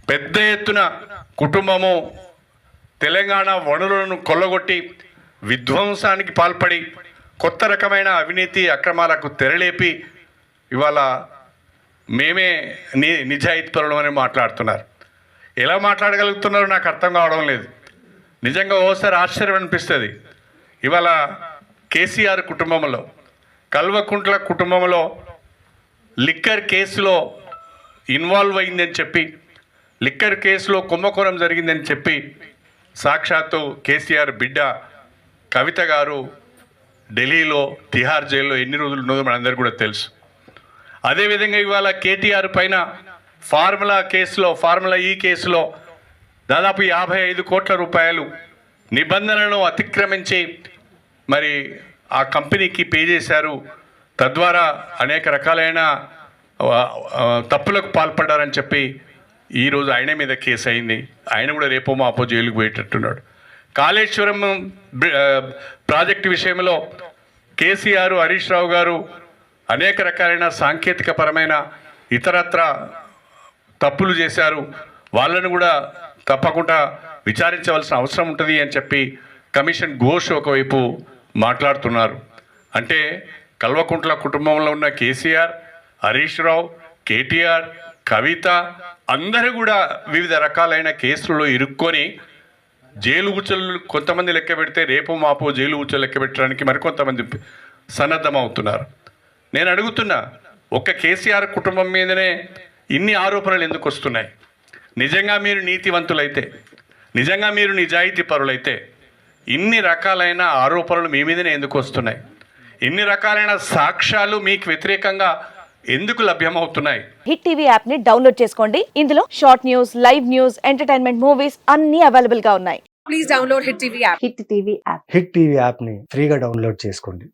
పెద్ద ఎత్తున కుటుంబము తెలంగాణ వనరులను కొల్లగొట్టి విధ్వంసానికి పాల్పడి కొత్త రకమైన అవినీతి అక్రమాలకు తెరలేపి ఇవాళ మేమే నిజాయితీపరులు అని మాట్లాడుతున్నారు. ఎలా మాట్లాడగలుగుతున్నారో నాకు అర్థం కావడం లేదు. నిజంగా ఓసారి ఆశ్చర్యం అనిపిస్తుంది. ఇవాళ కేసీఆర్ కుటుంబంలో, కల్వకుంట్ల కుటుంబంలో లిక్కర్ కేసులో ఇన్వాల్వ్ అయిందని చెప్పి, లిక్కర్ కేసులో కుంభకోణం జరిగిందని చెప్పి సాక్షాత్తు కేసీఆర్ బిడ్డ కవిత గారు ఢిల్లీలో తిహార్ జైల్లో ఎన్ని రోజులు ఉన్నదో మనందరికీ కూడా తెలుసు. అదేవిధంగా ఇవాళ కేటీఆర్ పైన ఫార్ములా ఈ కేసులో దాదాపు 55 కోట్ల రూపాయలు నిబంధనలను అతిక్రమించి మరి ఆ కంపెనీకి పే చేశారు. తద్వారా అనేక రకాలైన తప్పులకు పాల్పడ్డారని చెప్పి ఈరోజు ఆయన మీద కేసు అయింది. ఆయన కూడా రేపో మాపో జైలుకు పోయేటట్టున్నాడు. కాళేశ్వరం ప్రాజెక్టు విషయంలో కేసీఆర్, హరీష్ రావు గారు అనేక రకాలైన సాంకేతిక పరమైన ఇతరత్ర తప్పులు చేశారు. వాళ్ళను కూడా తప్పకుండా విచారించవలసిన అవసరం ఉంటుంది అని చెప్పి కమిషన్ ఘోష్ ఒకవైపు మాట్లాడుతున్నారు. అంటే కల్వకుంట్ల కుటుంబంలో ఉన్న కేసీఆర్, హరీష్ రావు, కేటీఆర్, కవిత అందరూ కూడా వివిధ రకాలైన కేసులలో ఇరుక్కొని జైలు ఉచ్చలు కొంతమంది లెక్క పెడితే రేపు మాపో జైలు ఉచ్చలు లెక్క పెట్టడానికి మరికొంతమంది సన్నద్ధమవుతున్నారు. నేను అడుగుతున్నా, ఒక్క కేసీఆర్ కుటుంబం మీదనే ఇన్ని ఆరోపణలు ఎందుకు వస్తున్నాయి? నిజంగా మీరు నీతివంతులైతే, నిజంగా మీరు నిజాయితీ పరులైతే ఇన్ని రకాలైన ఆరోపణలు మీ మీదనే ఎందుకు వస్తున్నాయి? ఇన్ని రకాలైన సాక్ష్యాలు మీకు వ్యతిరేకంగా ఎందుకు లభ్యమవుతున్నాయి? హిట్ టీవీ యాప్ ని డౌన్లోడ్ చేసుకోండి. ఇందులో short news, live news, entertainment movies అన్ని అవైలబుల్ గా ఉన్నాయి. Please download Hit TV app. Hit TV app. Hit TV యాప్ని ఫ్రీగా డౌన్లోడ్ చేసుకోండి.